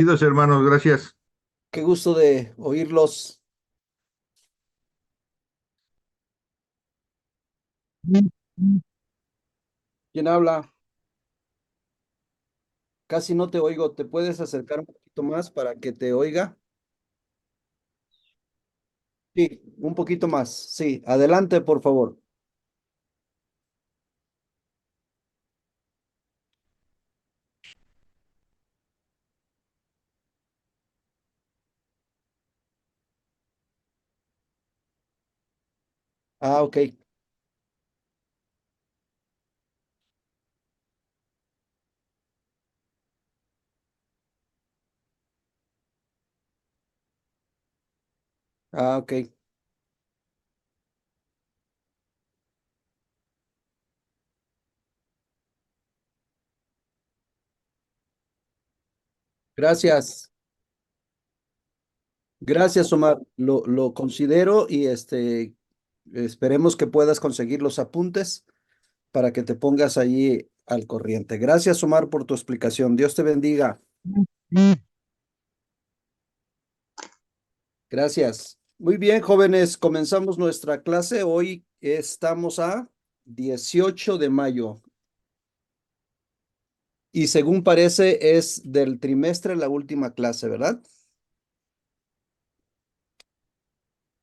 Queridos hermanos, gracias. Qué gusto de oírlos. ¿Quién habla? Casi no te oigo. ¿Te puedes acercar un poquito más para que te oiga? Sí, un poquito más. Sí, adelante, por favor. Ah, ok. Ah, ok. Gracias. Gracias, Omar. Lo considero y esperemos que puedas conseguir los apuntes para que te pongas allí al corriente. Gracias, Omar, por tu explicación. Dios te bendiga. Gracias. Muy bien, jóvenes, comenzamos nuestra clase. Hoy estamos a 18 de mayo y según parece es del trimestre la última clase, ¿verdad?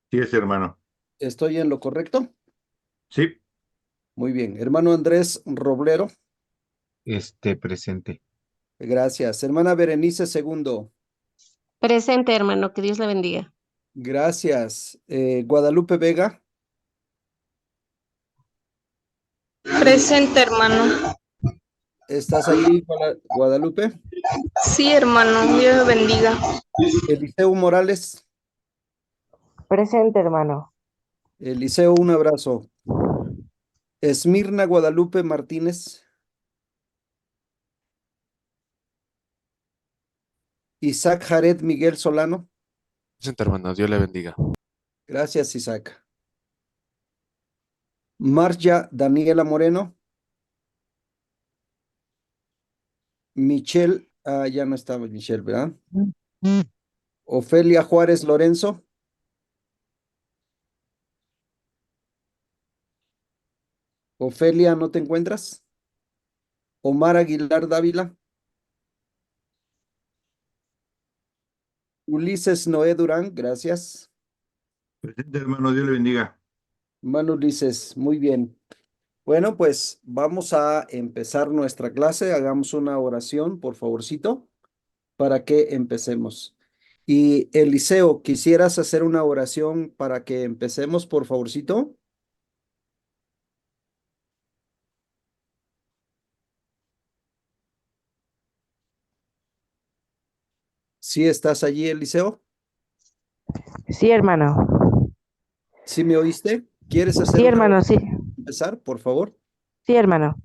Sí, es hermano. ¿Estoy en lo correcto? Sí, Muy bien. Hermano Andrés Roblero, Presente. gracias. Hermana Berenice Segundo, Presente, hermano, que Dios le bendiga. gracias. Guadalupe Vega, Presente, hermano. ¿estás allí, Guadalupe? Sí, hermano. Dios lo bendiga. Eliseo Morales, Presente, hermano. Eliseo, un abrazo. Esmirna Guadalupe Martínez, Isaac Jared Miguel Solano. Presente, hermano. Dios le bendiga. Gracias, Isaac. Marja Daniela Moreno. Michelle, ya no estaba Michelle, ¿verdad? Ofelia Juárez Lorenzo. Ofelia, ¿no te encuentras? Omar Aguilar Dávila. Ulises Noé Durán, gracias. presente hermano, Dios le bendiga. Manu Ulises, muy bien. Bueno, pues vamos a empezar nuestra clase. Hagamos una oración, por favorcito, para que empecemos. Y Eliseo, ¿quisieras hacer una oración para que empecemos, por favorcito? ¿Sí estás allí, Eliseo? Sí, hermano. ¿Sí me oíste? ¿Quieres hacer Sí, una hermano, oración sí. para empezar, por favor? Sí, hermano.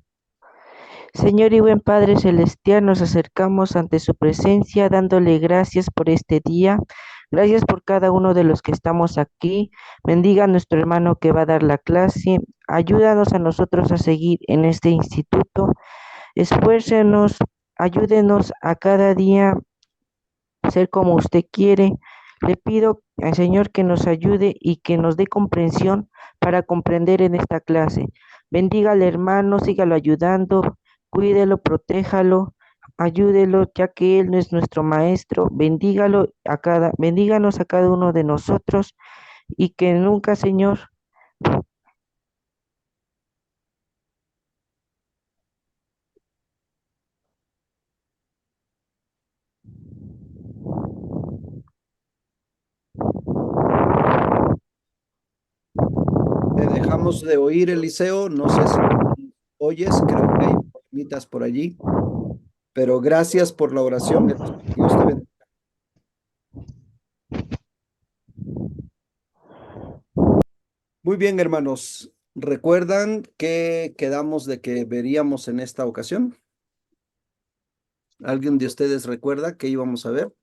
Señor y buen Padre Celestial, nos acercamos ante su presencia dándole gracias por este día. Gracias por cada uno de los que estamos aquí. Bendiga a nuestro hermano que va a dar la clase. Ayúdanos a nosotros a seguir en este instituto. Esfuércenos, ayúdenos a cada día ser como usted quiere. Le pido al Señor que nos ayude y que nos dé comprensión para comprender en esta clase. Bendiga al hermano, sígalo ayudando, cuídelo, protéjalo, ayúdelo, ya que Él no es nuestro maestro. Bendíganos a cada uno de nosotros y que nunca, Señor, Te dejamos de oír, Eliseo. No sé si oyes, creo que hay problemitas por allí, pero gracias por la oración. Dios te bendiga. Muy bien, hermanos. ¿Recuerdan qué quedamos de que veríamos en esta ocasión? ¿Alguien de ustedes recuerda qué íbamos a ver?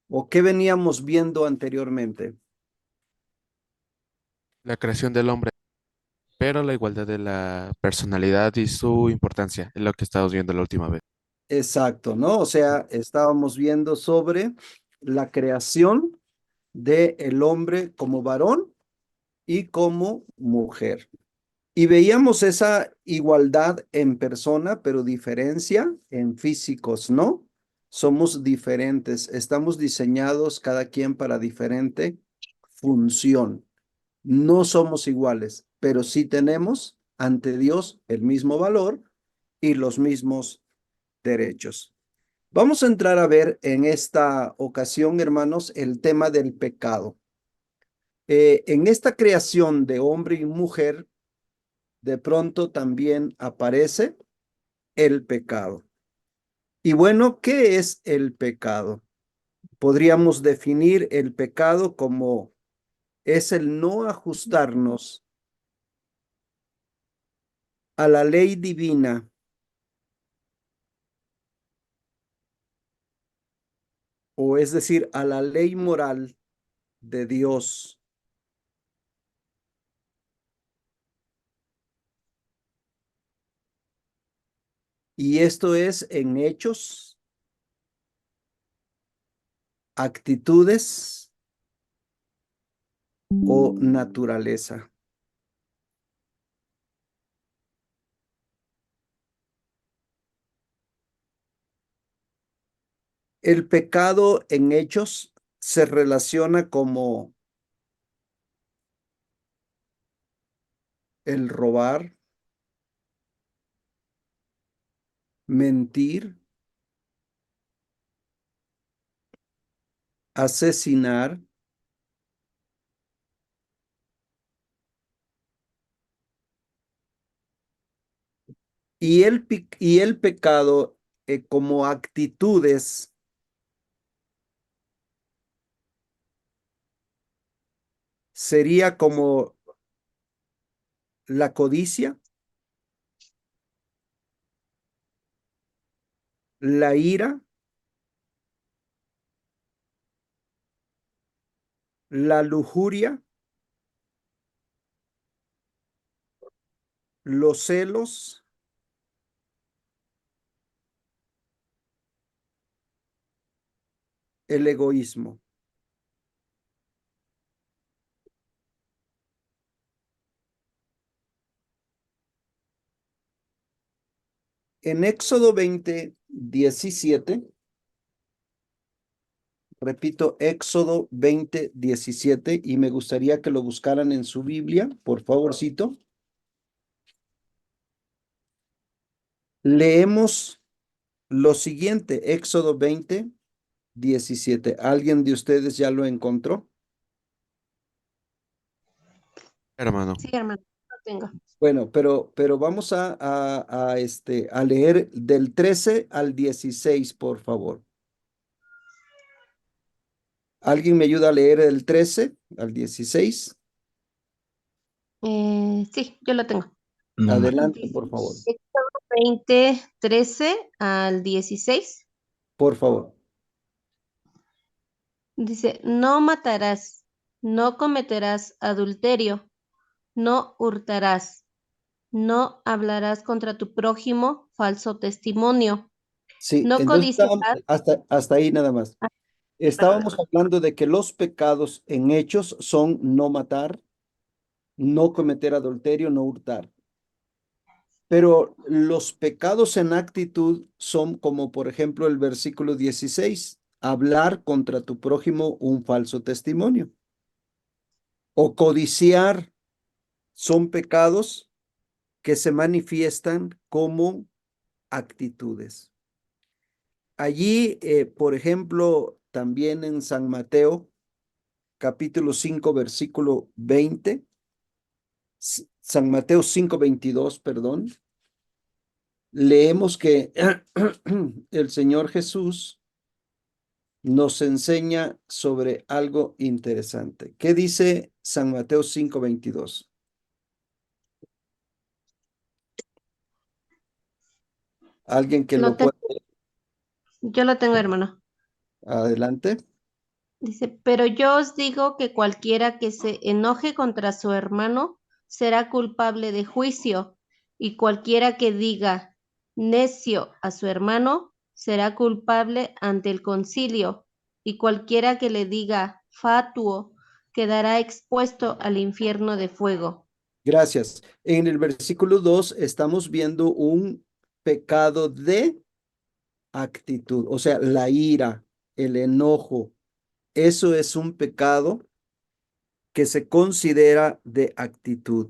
¿O qué veníamos viendo anteriormente? La creación del hombre, pero la igualdad de la personalidad y su importancia es lo que estamos viendo la última vez. Exacto, ¿no? O sea, estábamos viendo sobre la creación de el hombre como varón y como mujer. Y veíamos esa igualdad en persona, pero diferencia en físicos, ¿no? Somos diferentes, estamos diseñados cada quien para diferente función. No somos iguales, pero sí tenemos ante Dios el mismo valor y los mismos derechos. Vamos a entrar a ver en esta ocasión, hermanos, el tema del pecado. En esta creación de hombre y mujer, de pronto también aparece el pecado. Y bueno, ¿qué es el pecado? Podríamos definir el pecado como es el no ajustarnos a la ley divina o es decir, a la ley moral de Dios. Y esto es en hechos, actitudes o naturaleza. El pecado en hechos se relaciona como el robar, mentir, asesinar, y el pecado como actitudes sería como la codicia, la ira, la lujuria, los celos, el egoísmo. En Éxodo 20:17, repito, Éxodo 20:17, y me gustaría que lo buscaran en su Biblia, por favorcito. Leemos lo siguiente, Éxodo 20:17. ¿Alguien de ustedes ya lo encontró? Hermano. Sí, hermano, lo tengo. Bueno, pero vamos a leer del 13 al 16, por favor. ¿Alguien me ayuda a leer del 13 al 16? Sí, yo lo tengo. Adelante, por favor. Éxodo 20, 13 al 16. Por favor. Dice, no matarás, no cometerás adulterio, no hurtarás, no hablarás contra tu prójimo falso testimonio, Sí, no entonces codiciarás. hasta ahí nada más. Ah, Estábamos hablando de que los pecados en hechos son no matar, no cometer adulterio, no hurtar. Pero los pecados en actitud son como, por ejemplo, el versículo 16, hablar contra tu prójimo un falso testimonio. O codiciar son pecados que se manifiestan como actitudes. Allí, por ejemplo, también en San Mateo, capítulo 5, versículo 20, San Mateo 5:22, perdón, leemos que el Señor Jesús nos enseña sobre algo interesante. ¿Qué dice San Mateo 5:22? ¿Alguien que Lo lo tengo, puede? yo lo tengo, hermano. Adelante. Dice, pero yo os digo que cualquiera que se enoje contra su hermano será culpable de juicio, y cualquiera que diga necio a su hermano será culpable ante el concilio, y cualquiera que le diga fatuo quedará expuesto al infierno de fuego. Gracias. En el versículo 2 estamos viendo un pecado de actitud, o sea, la ira, el enojo. Eso es un pecado que se considera de actitud.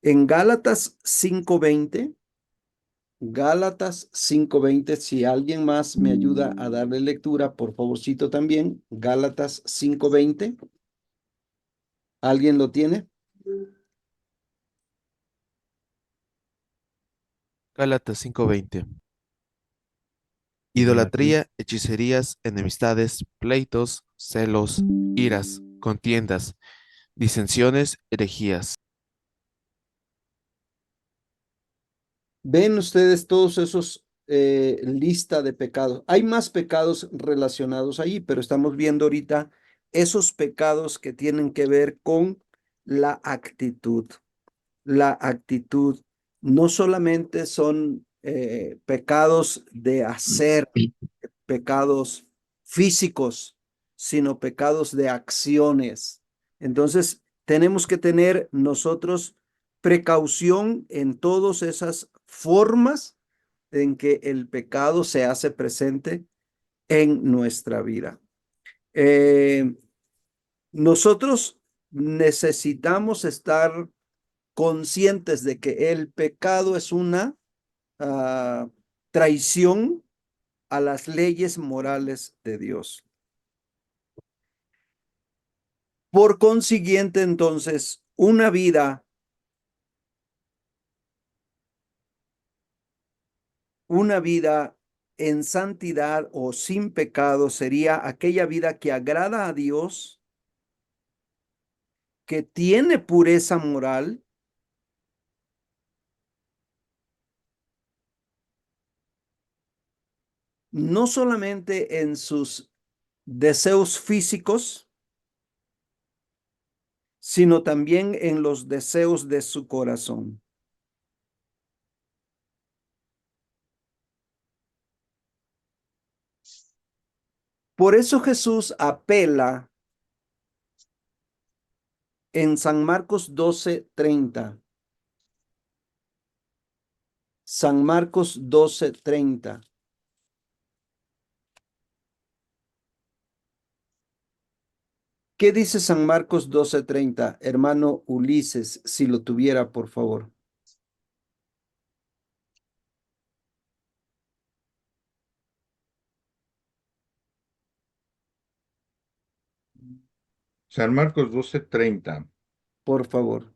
En Gálatas 5:20, si alguien más me ayuda a darle lectura, por favorcito también, Gálatas 5:20. ¿Alguien lo tiene? Gálatas 5:20. Idolatría, hechicerías, enemistades, pleitos, celos, iras, contiendas, disensiones, herejías. Ven ustedes todos esos lista de pecados. Hay más pecados relacionados ahí, pero estamos viendo ahorita esos pecados que tienen que ver con la actitud. La actitud no solamente son pecados de hacer, pecados físicos, sino pecados de acciones. Entonces, tenemos que tener nosotros precaución en todas esas formas en que el pecado se hace presente en nuestra vida. Nosotros necesitamos estar conscientes de que el pecado es una traición a las leyes morales de Dios. Por consiguiente, entonces, una vida en santidad o sin pecado sería aquella vida que agrada a Dios, que tiene pureza moral, no solamente en sus deseos físicos, sino también en los deseos de su corazón. Por eso Jesús apela en San Marcos 12:30. San Marcos 12:30. ¿Qué dice San Marcos 12:30? Hermano Ulises, si lo tuviera, por favor. San Marcos 12:30. Por favor.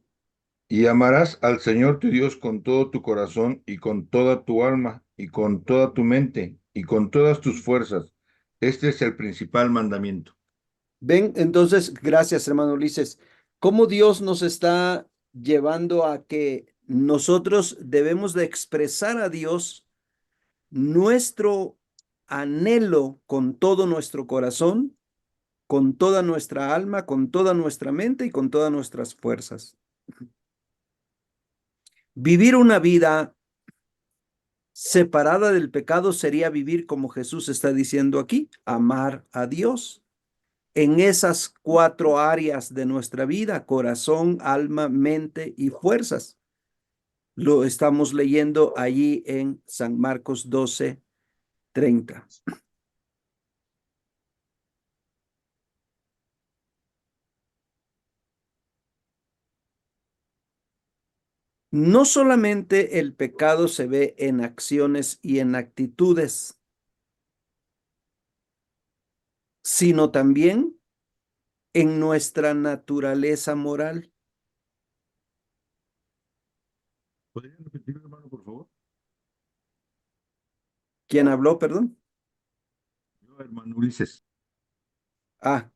Y amarás al Señor tu Dios con todo tu corazón y con toda tu alma y con toda tu mente y con todas tus fuerzas. Este es el principal mandamiento. Ven, entonces, gracias, hermano Ulises. ¿Cómo Dios nos está llevando a que nosotros debemos de expresar a Dios nuestro anhelo con todo nuestro corazón, con toda nuestra alma, con toda nuestra mente y con todas nuestras fuerzas? Vivir una vida separada del pecado sería vivir como Jesús está diciendo aquí, amar a Dios en esas 4 áreas de nuestra vida: corazón, alma, mente y fuerzas. Lo estamos leyendo allí en San Marcos 12:30. No solamente el pecado se ve en acciones y en actitudes, sino también en nuestra naturaleza moral. ¿Podría repetirlo, hermano, por favor? ¿Quién habló, perdón? Yo, hermano Ulises. Ah,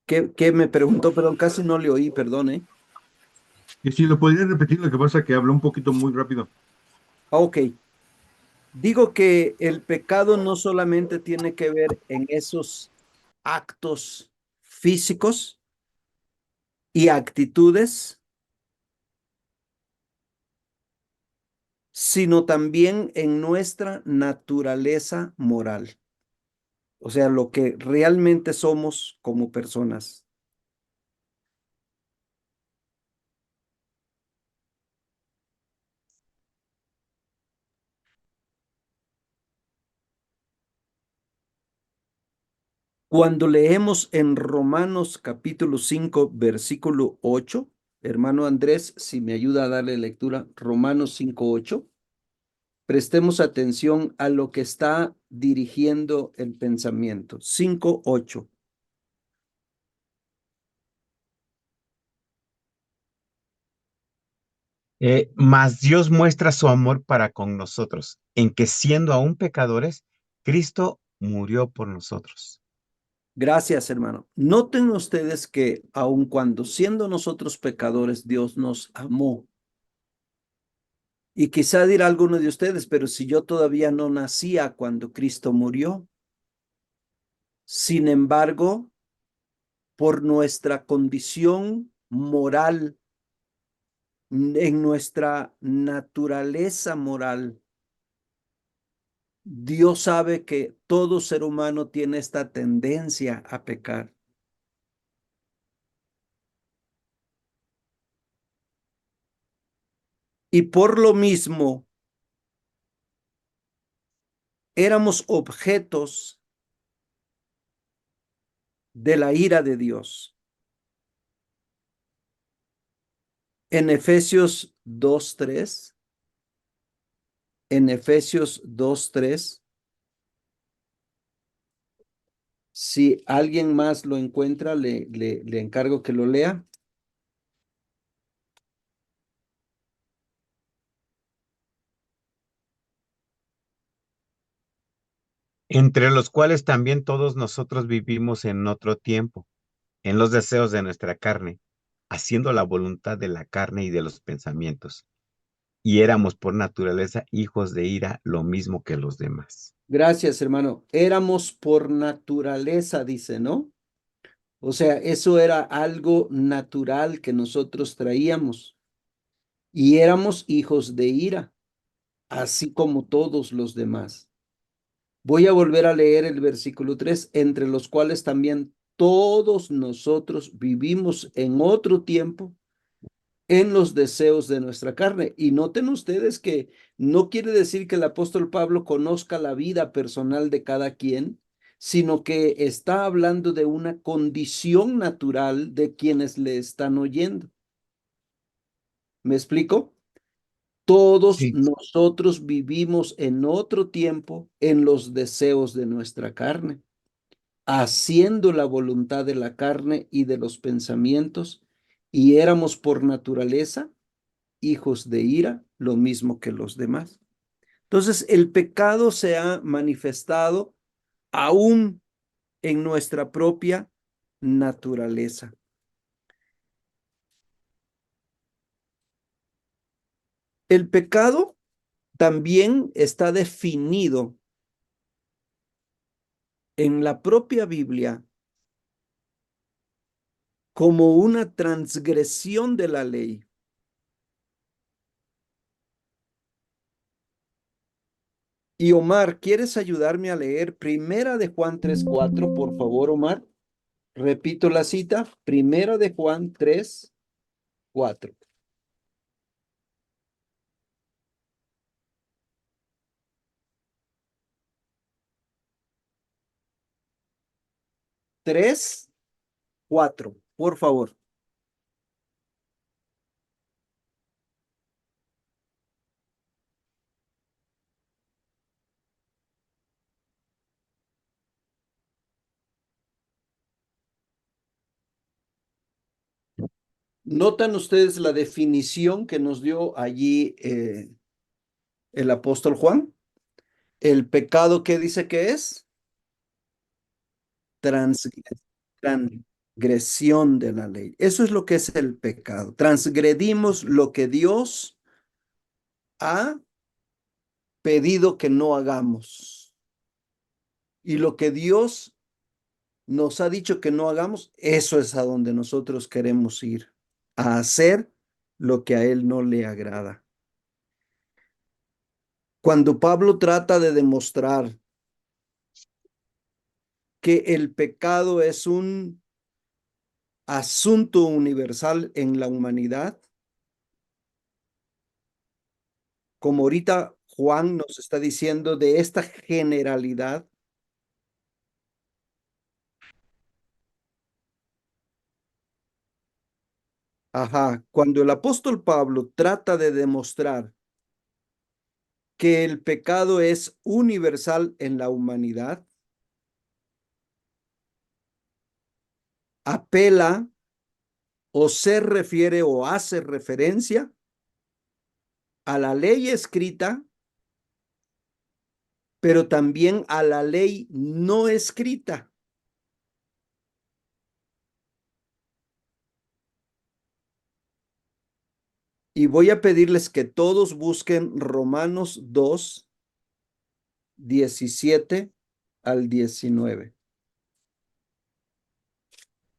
¿qué me preguntó? Perdón, casi no le oí, perdón, ¿eh? Y si lo podría repetir, lo que pasa es que habló un poquito muy rápido. Ok. Digo que el pecado no solamente tiene que ver en esos actos físicos y actitudes, sino también en nuestra naturaleza moral. O sea, lo que realmente somos como personas. Cuando leemos en Romanos capítulo 5, versículo 8, hermano Andrés, si me ayuda a darle lectura, Romanos 5, 8, prestemos atención a lo que está dirigiendo el pensamiento. 5, 8. Mas Dios muestra su amor para con nosotros, en que siendo aún pecadores, Cristo murió por nosotros. Gracias, hermano. Noten ustedes que aun cuando siendo nosotros pecadores, Dios nos amó. Y quizá dirá alguno de ustedes, pero si yo todavía no nacía cuando Cristo murió. Sin embargo, por nuestra condición moral, en nuestra naturaleza moral, Dios sabe que todo ser humano tiene esta tendencia a pecar. Y por lo mismo, éramos objetos de la ira de Dios. En Efesios 2:3, en Efesios 2:3, si alguien más lo encuentra, le encargo que lo lea. Entre los cuales también todos nosotros vivimos en otro tiempo, en los deseos de nuestra carne, haciendo la voluntad de la carne y de los pensamientos. Y éramos por naturaleza hijos de ira, lo mismo que los demás. Gracias, hermano. Éramos por naturaleza, dice, ¿no? O sea, eso era algo natural que nosotros traíamos. Y éramos hijos de ira, así como todos los demás. Voy a volver a leer el versículo 3, entre los cuales también todos nosotros vivimos en otro tiempo en los deseos de nuestra carne. Y noten ustedes que no quiere decir que el apóstol Pablo conozca la vida personal de cada quien, sino que está hablando de una condición natural de quienes le están oyendo. ¿Me explico? Todos Sí. nosotros vivimos en otro tiempo en los deseos de nuestra carne, haciendo la voluntad de la carne y de los pensamientos, y éramos por naturaleza hijos de ira, lo mismo que los demás. Entonces, el pecado se ha manifestado aún en nuestra propia naturaleza. El pecado también está definido en la propia Biblia como una transgresión de la ley. Y Omar, ¿quieres ayudarme a leer Primera de Juan 3:4, por favor, Omar? Repito la cita, Primera de Juan 3:4. Tres, cuatro, por favor. ¿Notan ustedes la definición que nos dio allí el apóstol Juan? El pecado, ¿qué dice que es? Transgresión de la ley. Eso es lo que es el pecado. Transgredimos lo que Dios ha pedido que no hagamos. Y lo que Dios nos ha dicho que no hagamos, eso es a donde nosotros queremos ir, a hacer lo que a Él no le agrada. Cuando Pablo trata de demostrar que el pecado es un asunto universal en la humanidad, como ahorita Juan nos está diciendo de esta generalidad, cuando el apóstol Pablo trata de demostrar que el pecado es universal en la humanidad, apela o se refiere o hace referencia a la ley escrita, pero también a la ley no escrita. Y voy a pedirles que todos busquen Romanos 2, 17 al 19.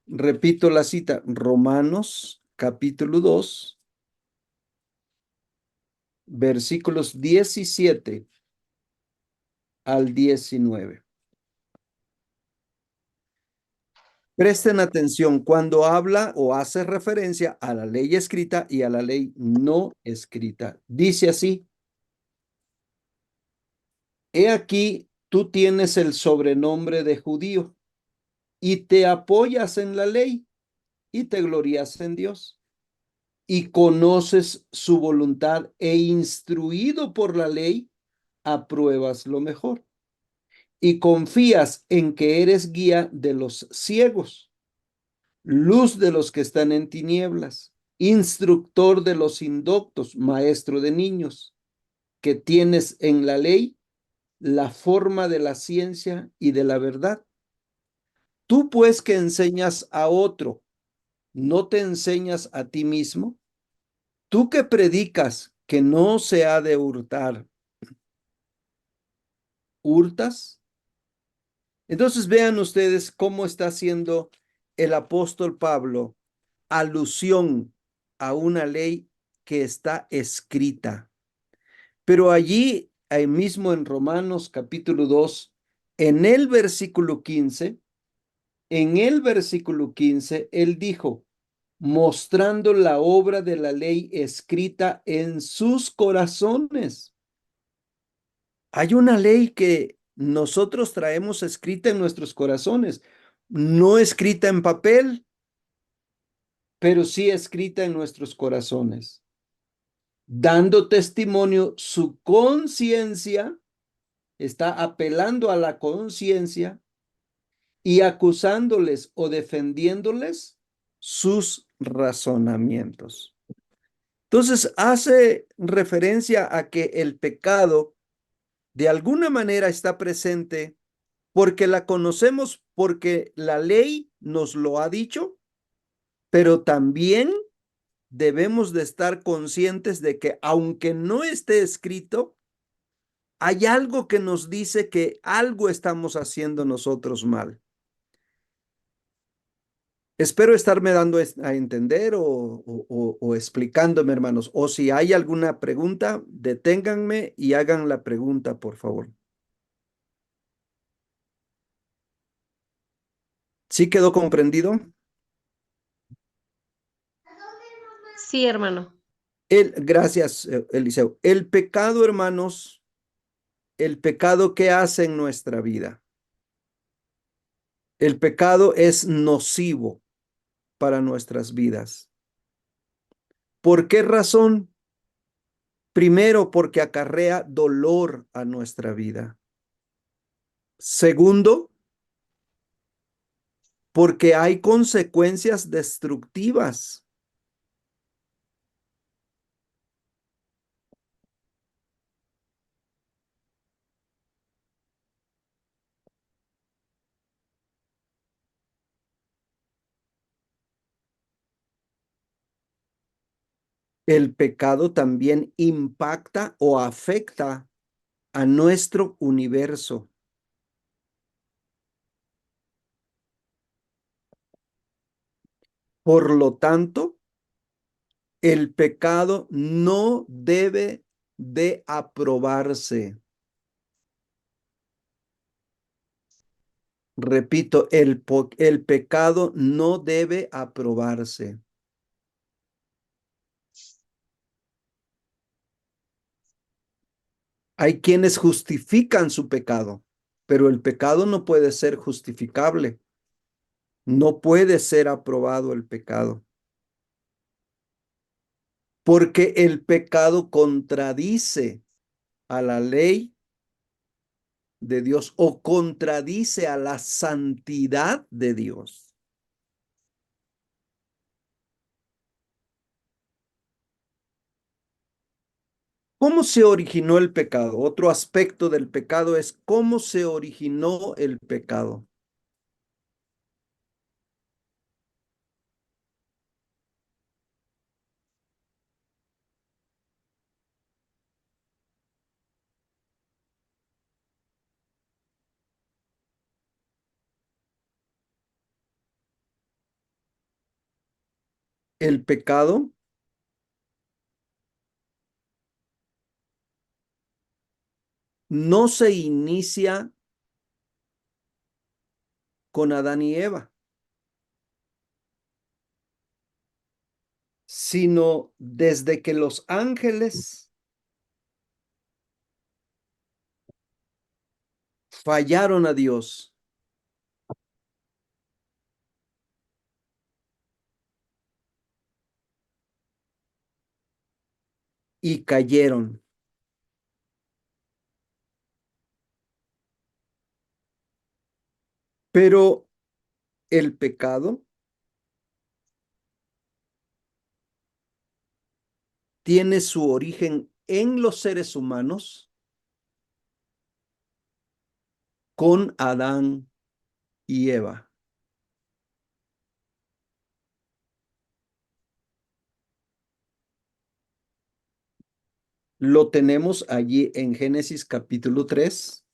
Repito la cita, Romanos capítulo 2, versículos 17 al 19. Presten atención cuando habla o hace referencia a la ley escrita y a la ley no escrita. Dice así: He aquí, tú tienes el sobrenombre de judío y te apoyas en la ley y te glorías en Dios y conoces su voluntad e instruido por la ley, apruebas lo mejor y confías en que eres guía de los ciegos, luz de los que están en tinieblas, instructor de los indoctos, maestro de niños, que tienes en la ley la forma de la ciencia y de la verdad. Tú pues que enseñas a otro, ¿no te enseñas a ti mismo? Tú que predicas que no se ha de hurtar, ¿hurtas? Entonces vean ustedes cómo está haciendo el apóstol Pablo alusión a una ley que está escrita. Pero allí, ahí mismo en Romanos capítulo 2, en el versículo 15, él dijo, mostrando la obra de la ley escrita en sus corazones. Hay una ley que nosotros traemos escrita en nuestros corazones, no escrita en papel, pero sí escrita en nuestros corazones, dando testimonio su conciencia, está apelando a la conciencia y acusándoles o defendiéndoles sus razonamientos. Entonces hace referencia a que el pecado de alguna manera está presente porque la conocemos, porque la ley nos lo ha dicho, pero también debemos de estar conscientes de que aunque no esté escrito, hay algo que nos dice que algo estamos haciendo nosotros mal. Espero estarme dando a entender o explicándome, hermanos. O si hay alguna pregunta, deténganme y hagan la pregunta, por favor. ¿Sí quedó comprendido? Sí, hermano. Gracias, Eliseo. El pecado, hermanos, el pecado que hace en nuestra vida. El pecado es nocivo para nuestras vidas. ¿Por qué razón? Primero, porque acarrea dolor a nuestra vida. Segundo, porque hay consecuencias destructivas. El pecado también impacta o afecta a nuestro universo. Por lo tanto, el pecado no debe de aprobarse. Repito, el pecado no debe aprobarse. Hay quienes justifican su pecado, pero el pecado no puede ser justificable. No puede ser aprobado el pecado. Porque el pecado contradice a la ley de Dios o contradice a la santidad de Dios. ¿Cómo se originó el pecado? Otro aspecto del pecado es cómo se originó el pecado. El pecado no se inicia con Adán y Eva, sino desde que los ángeles fallaron a Dios. Y cayeron. Pero el pecado tiene su origen en los seres humanos con Adán y Eva. Lo tenemos allí en Génesis capítulo 3.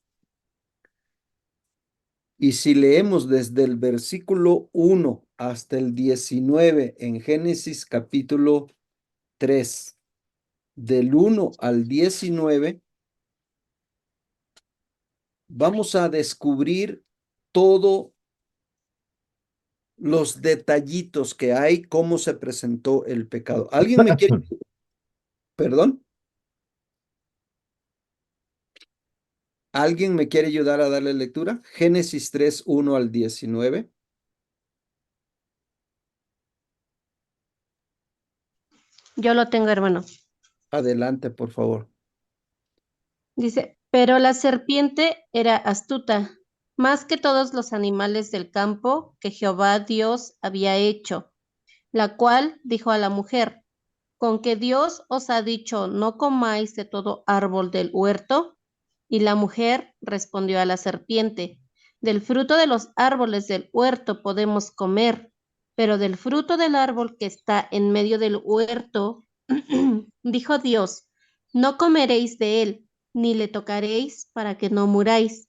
Y si leemos desde el versículo 1 hasta el 19 en Génesis capítulo 3, del 1 al 19, vamos a descubrir todos los detallitos que hay, cómo se presentó el pecado. ¿Alguien me quiere? ¿Perdón? ¿Alguien me quiere ayudar a darle lectura? Génesis 3, 1 al 19. Yo lo tengo, hermano. Adelante, por favor. Dice, pero la serpiente era astuta, más que todos los animales del campo que Jehová Dios había hecho, la cual dijo a la mujer, ¿con que Dios os ha dicho, no comáis de todo árbol del huerto? Y la mujer respondió a la serpiente, del fruto de los árboles del huerto podemos comer, pero del fruto del árbol que está en medio del huerto, dijo Dios, no comeréis de él, ni le tocaréis para que no muráis.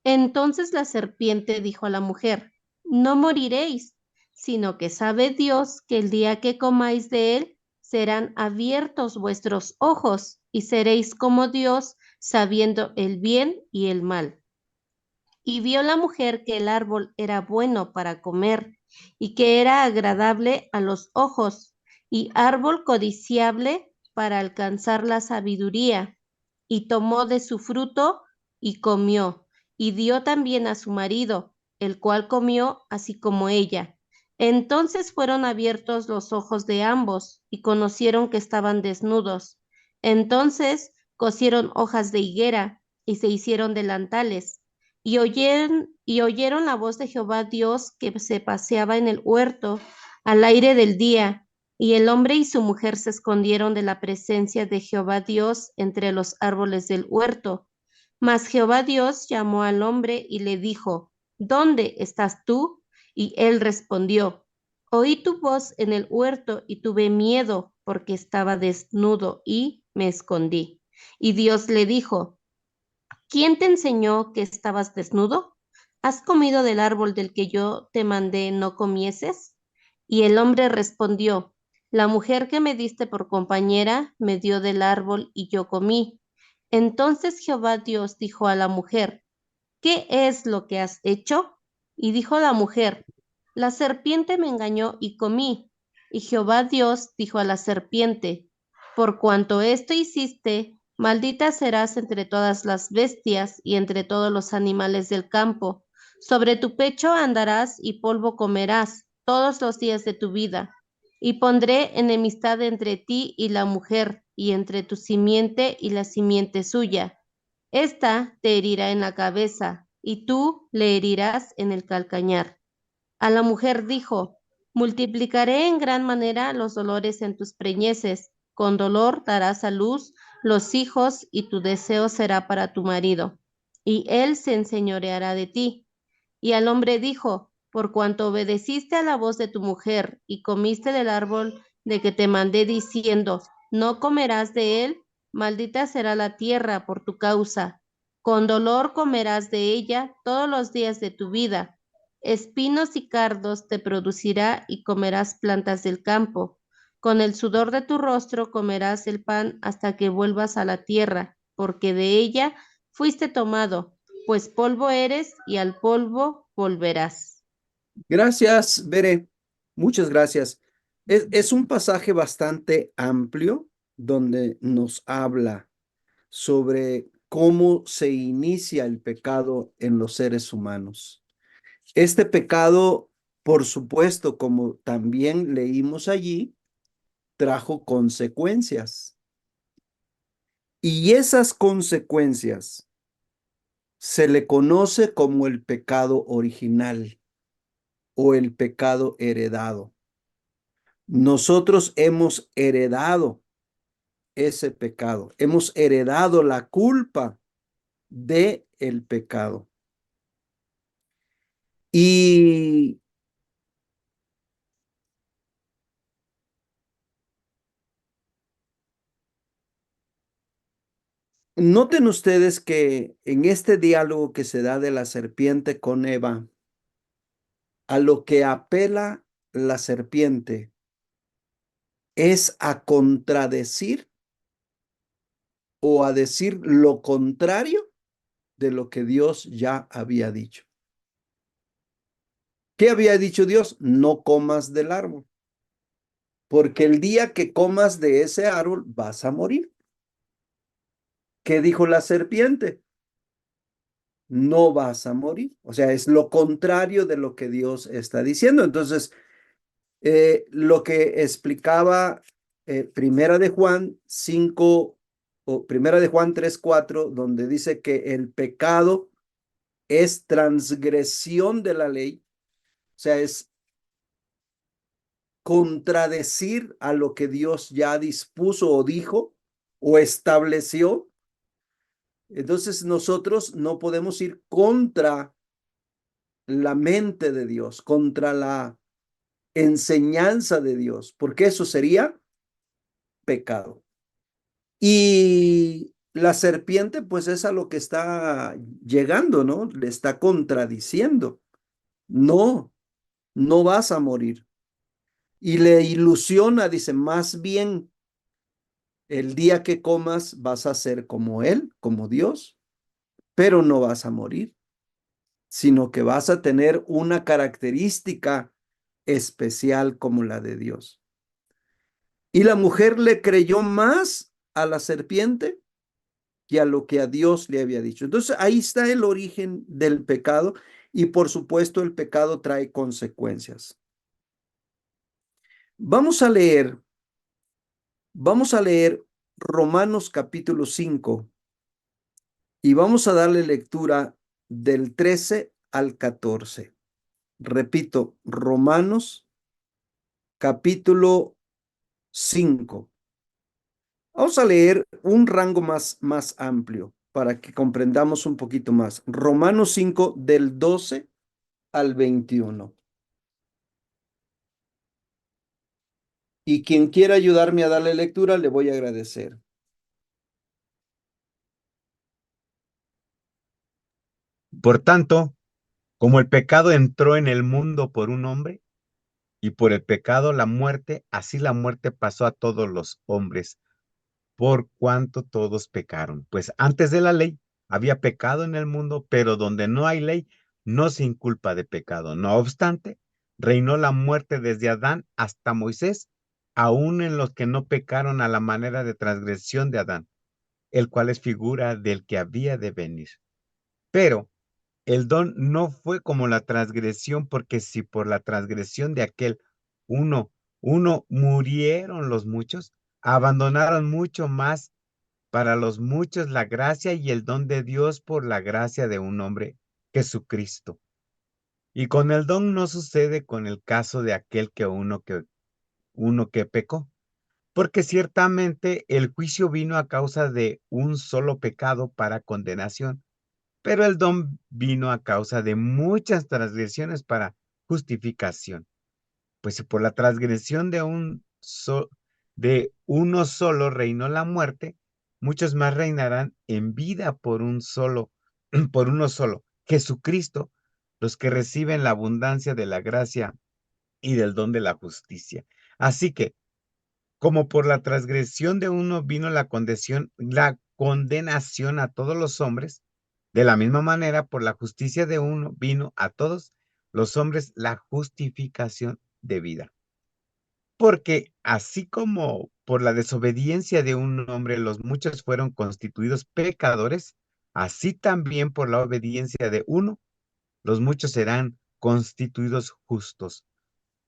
Entonces la serpiente dijo a la mujer, no moriréis, sino que sabe Dios que el día que comáis de él, serán abiertos vuestros ojos y seréis como Dios, sabiendo el bien y el mal. Y vio la mujer que el árbol era bueno para comer y que era agradable a los ojos y árbol codiciable para alcanzar la sabiduría. Y tomó de su fruto y comió, y dio también a su marido, el cual comió así como ella. Entonces fueron abiertos los ojos de ambos y conocieron que estaban desnudos. Entonces cosieron hojas de higuera y se hicieron delantales. Y oyeron la voz de Jehová Dios que se paseaba en el huerto al aire del día. Y el hombre y su mujer se escondieron de la presencia de Jehová Dios entre los árboles del huerto. Mas Jehová Dios llamó al hombre y le dijo, ¿dónde estás tú? Y él respondió, oí tu voz en el huerto y tuve miedo porque estaba desnudo y me escondí. Y Dios le dijo, ¿quién te enseñó que estabas desnudo? ¿Has comido del árbol del que yo te mandé no comieses? Y el hombre respondió, La mujer que me diste por compañera me dio del árbol y yo comí. Entonces Jehová Dios dijo a la mujer, ¿qué es lo que has hecho? Y dijo la mujer, la serpiente me engañó y comí. Y Jehová Dios dijo a la serpiente, por cuanto esto hiciste, maldita serás entre todas las bestias y entre todos los animales del campo. Sobre tu pecho andarás y polvo comerás todos los días de tu vida. Y pondré enemistad entre ti y la mujer, y entre tu simiente y la simiente suya. Esta te herirá en la cabeza, y tú le herirás en el calcañar. A la mujer dijo, multiplicaré en gran manera los dolores en tus preñeces, con dolor darás a luz los hijos, y tu deseo será para tu marido, y él se enseñoreará de ti. Y al hombre dijo, por cuanto obedeciste a la voz de tu mujer, y comiste del árbol de que te mandé diciendo, no comerás de él, maldita será la tierra por tu causa. Con dolor comerás de ella todos los días de tu vida. Espinos y cardos te producirá y comerás plantas del campo. Con el sudor de tu rostro comerás el pan hasta que vuelvas a la tierra, porque de ella fuiste tomado, pues polvo eres y al polvo volverás. Gracias, Bere. Muchas gracias. Es un pasaje bastante amplio donde nos habla sobre cómo se inicia el pecado en los seres humanos. Este pecado, por supuesto, como también leímos allí, trajo consecuencias. Y esas consecuencias se le conoce como el pecado original o el pecado heredado. Nosotros hemos heredado ese pecado, hemos heredado la culpa de el pecado. Y noten ustedes que en este diálogo que se da de la serpiente con Eva, a lo que apela la serpiente es a contradecir o a decir lo contrario de lo que Dios ya había dicho. ¿Qué había dicho Dios? No comas del árbol, porque el día que comas de ese árbol vas a morir. ¿Qué dijo la serpiente? No vas a morir. O sea, es lo contrario de lo que Dios está diciendo. Entonces, lo que explicaba Primera de Juan 5 o Primera de Juan 3:4, donde dice que el pecado es transgresión de la ley, o sea, es contradecir a lo que Dios ya dispuso o dijo o estableció. Entonces nosotros no podemos ir contra la mente de Dios, contra la enseñanza de Dios, porque eso sería pecado. Y la serpiente, pues es a lo que está llegando, ¿no? Le está contradiciendo. No, no vas a morir. Y le ilusiona, dice, más bien el día que comas vas a ser como Él, como Dios, pero no vas a morir, sino que vas a tener una característica especial como la de Dios. Y la mujer le creyó más a la serpiente que a lo que a Dios le había dicho. Entonces ahí está el origen del pecado y por supuesto el pecado trae consecuencias. Vamos a leer Romanos capítulo 5 y vamos a darle lectura del 13 al 14. Repito, Romanos capítulo 5. Vamos a leer un rango más amplio para que comprendamos un poquito más. Romanos 5 del 12 al 21. Y quien quiera ayudarme a darle lectura, le voy a agradecer. Por tanto, como el pecado entró en el mundo por un hombre, y por el pecado la muerte, así la muerte pasó a todos los hombres, por cuanto todos pecaron. Pues antes de la ley había pecado en el mundo, pero donde no hay ley, no se inculpa de pecado. No obstante, reinó la muerte desde Adán hasta Moisés, aun en los que no pecaron a la manera de transgresión de Adán, el cual es figura del que había de venir. Pero el don no fue como la transgresión, porque si por la transgresión de aquel uno, uno murieron los muchos, abandonaron mucho más para los muchos la gracia y el don de Dios por la gracia de un hombre, Jesucristo. Y con el don no sucede con el caso de aquel uno que pecó, porque ciertamente el juicio vino a causa de un solo pecado para condenación, pero el don vino a causa de muchas transgresiones para justificación. Pues si por la transgresión de uno solo reinó la muerte, muchos más reinarán en vida por un solo, por uno solo, Jesucristo, los que reciben la abundancia de la gracia y del don de la justicia. Así que, como por la transgresión de uno vino la condenación a todos los hombres, de la misma manera, por la justicia de uno vino a todos los hombres la justificación de vida. Porque así como por la desobediencia de un hombre los muchos fueron constituidos pecadores, así también por la obediencia de uno los muchos serán constituidos justos.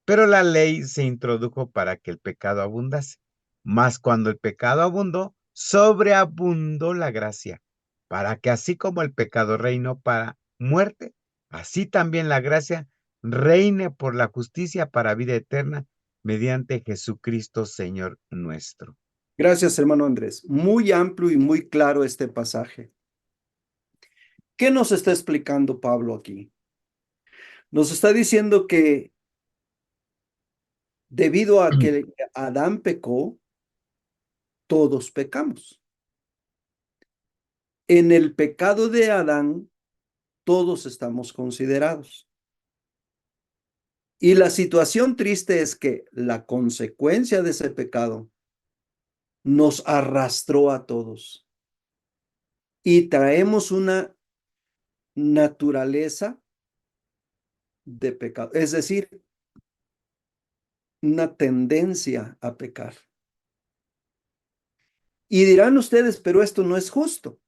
Pero la ley se introdujo para que el pecado abundase. Mas cuando el pecado abundó, sobreabundó la gracia, para que así como el pecado reinó para muerte, así también la gracia reine por la justicia para vida eterna mediante Jesucristo, Señor nuestro. Gracias, hermano Andrés. Muy amplio y muy claro este pasaje. ¿Qué nos está explicando Pablo aquí? Nos está diciendo que debido a que Adán pecó, todos pecamos. En el pecado de Adán, todos estamos considerados. Y la situación triste es que la consecuencia de ese pecado nos arrastró a todos. Y traemos una naturaleza de pecado, es decir, una tendencia a pecar. Y dirán ustedes, pero esto no es justo.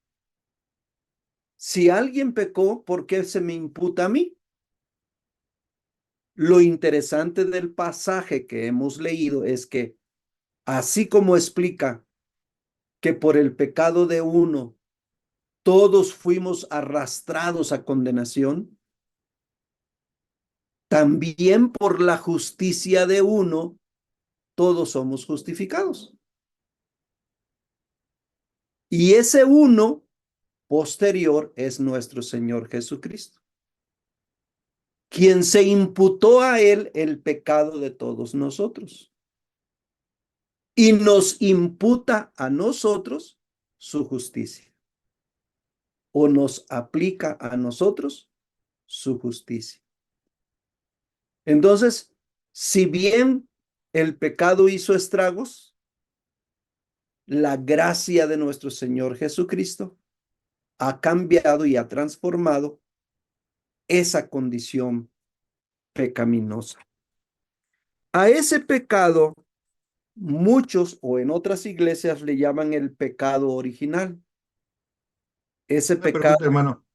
Si alguien pecó, ¿por qué se me imputa a mí? Lo interesante del pasaje que hemos leído es que, así como explica que por el pecado de uno todos fuimos arrastrados a condenación, también por la justicia de uno todos somos justificados. Y ese uno posterior es nuestro Señor Jesucristo, quien se imputó a él el pecado de todos nosotros y nos imputa a nosotros su justicia, o nos aplica a nosotros su justicia. Entonces, si bien el pecado hizo estragos, la gracia de nuestro Señor Jesucristo ha cambiado y ha transformado esa condición pecaminosa. A ese pecado, muchos o en otras iglesias le llaman el pecado original. Ese Una pecado, pregunta, hermano.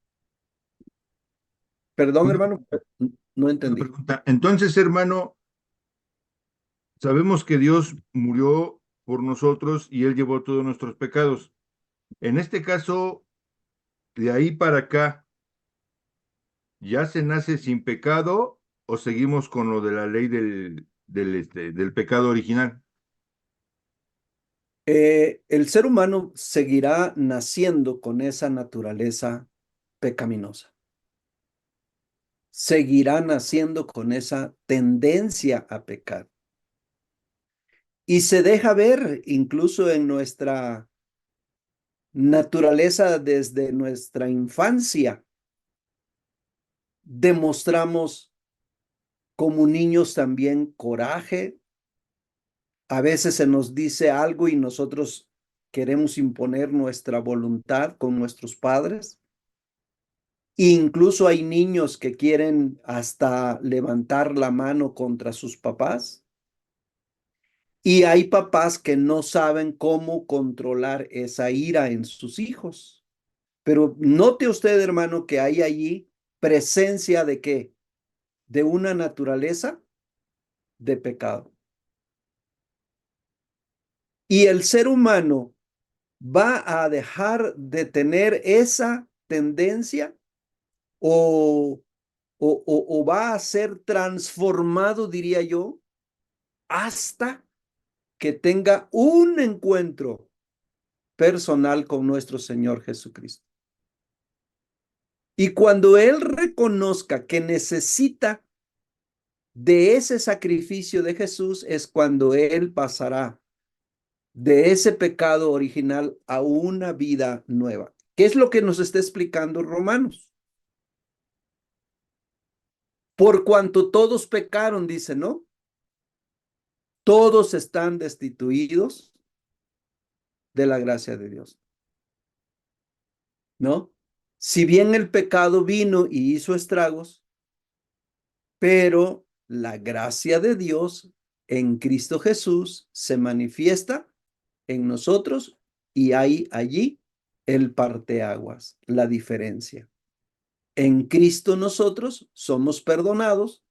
perdón, Una, hermano, no una entendí. pregunta. Entonces, hermano, sabemos que Dios murió por nosotros y Él llevó todos nuestros pecados. En este caso, de ahí para acá, ¿ya se nace sin pecado o seguimos con lo de la ley del pecado original? El ser humano seguirá naciendo con esa naturaleza pecaminosa. Seguirá naciendo con esa tendencia a pecar. Y se deja ver incluso en nuestra naturaleza desde nuestra infancia. Demostramos como niños también coraje. A veces se nos dice algo y nosotros queremos imponer nuestra voluntad con nuestros padres. Incluso hay niños que quieren hasta levantar la mano contra sus papás. Y hay papás que no saben cómo controlar esa ira en sus hijos. Pero note usted, hermano, que hay allí presencia de qué? De una naturaleza de pecado. Y el ser humano va a dejar de tener esa tendencia o, o va a ser transformado, diría yo, hasta que tenga un encuentro personal con nuestro Señor Jesucristo. Y cuando Él reconozca que necesita de ese sacrificio de Jesús, es cuando Él pasará de ese pecado original a una vida nueva. ¿Qué es lo que nos está explicando Romanos? Por cuanto todos pecaron, dice, ¿no? Todos están destituidos de la gracia de Dios, ¿no? Si bien el pecado vino y hizo estragos, pero la gracia de Dios en Cristo Jesús se manifiesta en nosotros y hay allí el parteaguas, la diferencia. En Cristo nosotros somos perdonados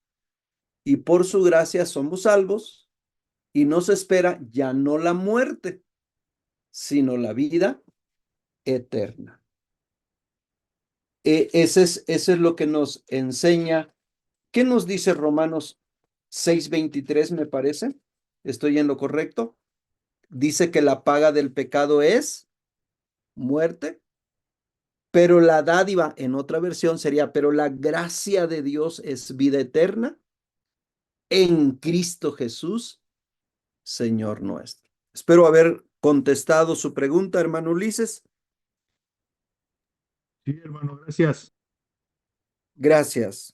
y por su gracia somos salvos y nos espera ya no la muerte, sino la vida eterna. Ese es lo que nos enseña. ¿Qué nos dice Romanos 6:23, me parece? ¿Estoy en lo correcto? Dice que la paga del pecado es muerte, pero la dádiva, en otra versión sería, pero la gracia de Dios es vida eterna en Cristo Jesús, Señor nuestro. Espero haber contestado su pregunta, hermano Ulises. Sí, hermano, gracias. Gracias.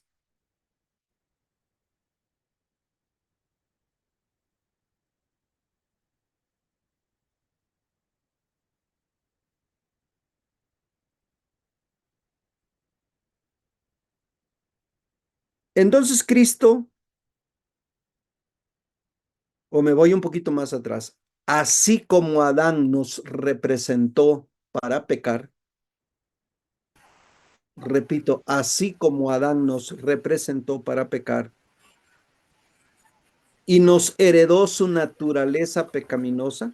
Entonces Cristo, o me voy un poquito más atrás, así como Adán nos representó para pecar, repito, así como Adán nos representó para pecar y nos heredó su naturaleza pecaminosa,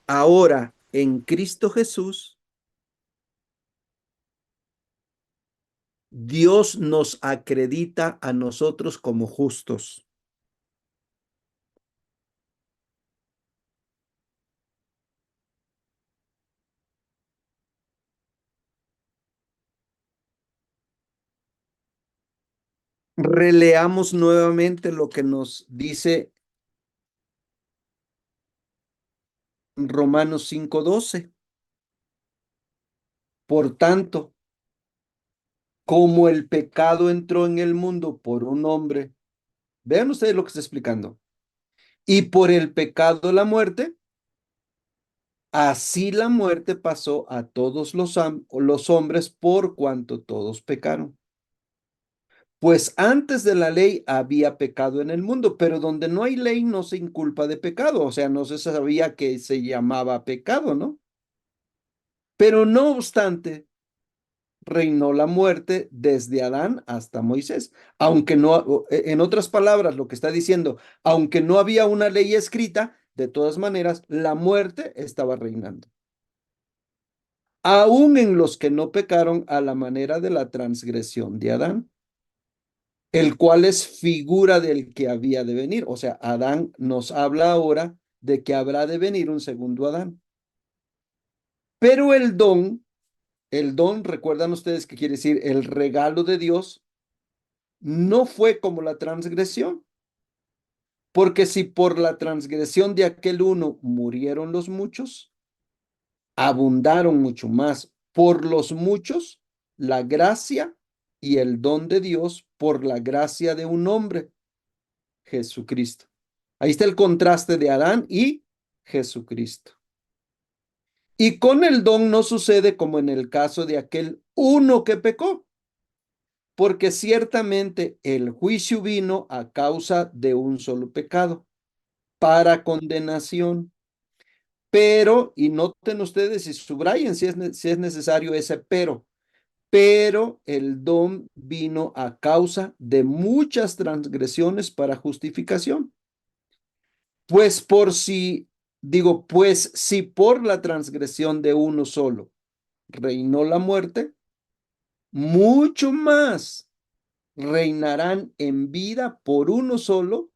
ahora en Cristo Jesús, Dios nos acredita a nosotros como justos. Releamos nuevamente lo que nos dice Romanos 5:12. Por tanto, como el pecado entró en el mundo por un hombre, vean ustedes lo que está explicando, y por el pecado la muerte, así la muerte pasó a todos los hombres por cuanto todos pecaron. Pues antes de la ley había pecado en el mundo, pero donde no hay ley no se inculpa de pecado, o sea, no se sabía que se llamaba pecado, ¿no? Pero no obstante, reinó la muerte desde Adán hasta Moisés, aunque no, en otras palabras, lo que está diciendo, aunque no había una ley escrita, de todas maneras, la muerte estaba reinando. Aún en los que no pecaron a la manera de la transgresión de Adán, el cual es figura del que había de venir. O sea, Adán nos habla ahora de que habrá de venir un segundo Adán. Pero el don, recuerdan ustedes que quiere decir el regalo de Dios, no fue como la transgresión. Porque si por la transgresión de aquel uno murieron los muchos, abundaron mucho más por los muchos la gracia y el don de Dios por la gracia de un hombre, Jesucristo. Ahí está el contraste de Adán y Jesucristo. Y con el don no sucede como en el caso de aquel uno que pecó, porque ciertamente el juicio vino a causa de un solo pecado, para condenación. Pero, y noten ustedes y subrayen si es necesario ese pero el don vino a causa de muchas transgresiones para justificación. Pues pues si por la transgresión de uno solo reinó la muerte, mucho más reinarán en vida por uno solo,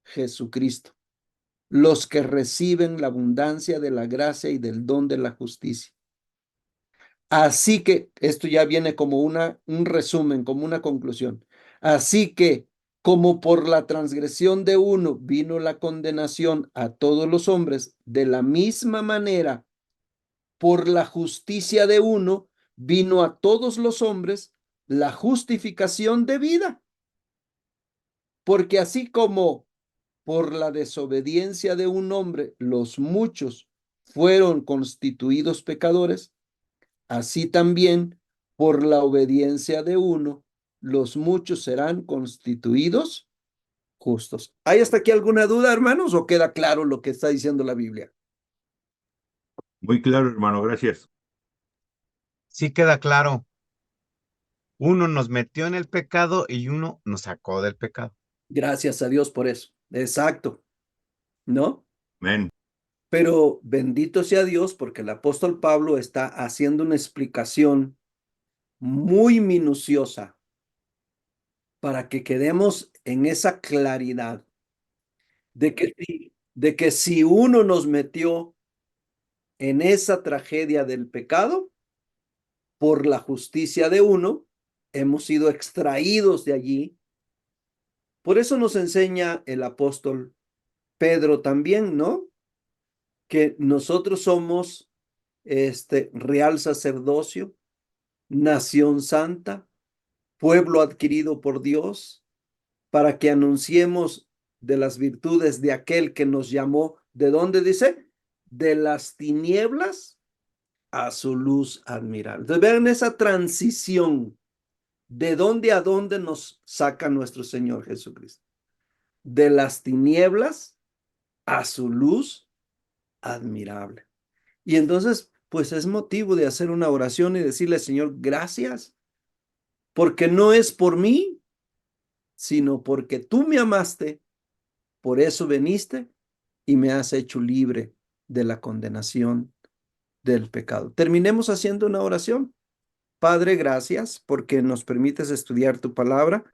Jesucristo, los que reciben la abundancia de la gracia y del don de la justicia. Así que esto ya viene como un resumen, como una conclusión. Así que, como por la transgresión de uno vino la condenación a todos los hombres, de la misma manera, por la justicia de uno vino a todos los hombres la justificación de vida. Porque así como por la desobediencia de un hombre los muchos fueron constituidos pecadores, así también, por la obediencia de uno, los muchos serán constituidos justos. ¿Hay hasta aquí alguna duda, hermanos, o queda claro lo que está diciendo la Biblia? Muy claro, hermano, gracias. Sí queda claro. Uno nos metió en el pecado y uno nos sacó del pecado. Gracias a Dios por eso. Exacto, ¿no? Amén. Pero bendito sea Dios porque el apóstol Pablo está haciendo una explicación muy minuciosa para que quedemos en esa claridad de que si uno nos metió en esa tragedia del pecado, por la justicia de uno, hemos sido extraídos de allí. Por eso nos enseña el apóstol Pedro también, ¿no? Que nosotros somos real sacerdocio, nación santa, pueblo adquirido por Dios, para que anunciemos de las virtudes de aquel que nos llamó, ¿de dónde dice? De las tinieblas a su luz admirable. Entonces vean esa transición, de dónde a dónde nos saca nuestro Señor Jesucristo. De las tinieblas a su luz admirable. Y entonces, pues es motivo de hacer una oración y decirle, Señor, gracias, porque no es por mí, sino porque tú me amaste, por eso veniste y me has hecho libre de la condenación del pecado. Terminemos haciendo una oración. Padre, gracias porque nos permites estudiar tu palabra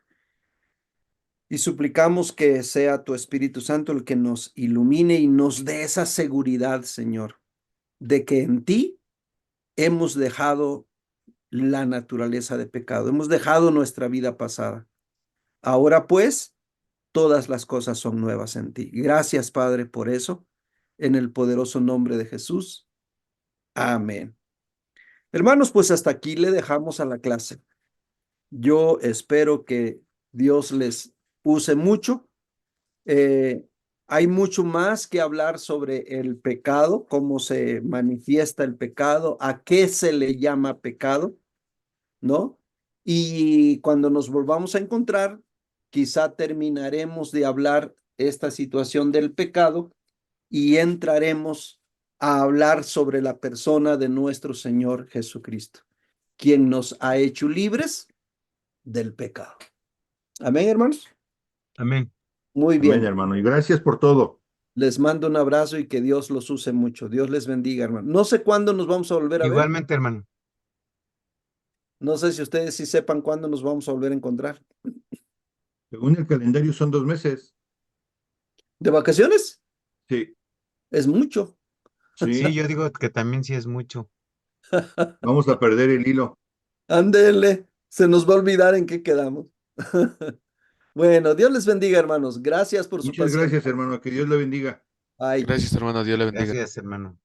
y suplicamos que sea tu Espíritu Santo el que nos ilumine y nos dé esa seguridad, Señor, de que en ti hemos dejado la naturaleza de pecado, hemos dejado nuestra vida pasada. Ahora pues, todas las cosas son nuevas en ti. Gracias, Padre, por eso, en el poderoso nombre de Jesús. Amén. Hermanos, pues hasta aquí le dejamos a la clase. Yo espero que Dios les use mucho. Hay mucho más que hablar sobre el pecado, cómo se manifiesta el pecado, a qué se le llama pecado, ¿no? Y cuando nos volvamos a encontrar, quizá terminaremos de hablar esta situación del pecado y entraremos a hablar sobre la persona de nuestro Señor Jesucristo, quien nos ha hecho libres del pecado. Amén, hermanos. Amén. Muy Amén, bien. hermano, y gracias por todo. Les mando un abrazo y que Dios los use mucho. Dios les bendiga, hermano. No sé cuándo nos vamos a volver a ver. Igualmente, hermano. No sé si ustedes sí sepan cuándo nos vamos a volver a encontrar. Según el calendario son 2 meses. ¿De vacaciones? Sí, Es mucho. Sí, sí, yo digo que también sí es mucho. vamos a perder el hilo. Ándele, se nos va a olvidar en qué quedamos. Bueno, Dios les bendiga, hermanos. Gracias por su Muchas paciencia. gracias, hermano, que Dios le bendiga. Bye. Gracias, hermano. Dios le bendiga. Gracias, hermano.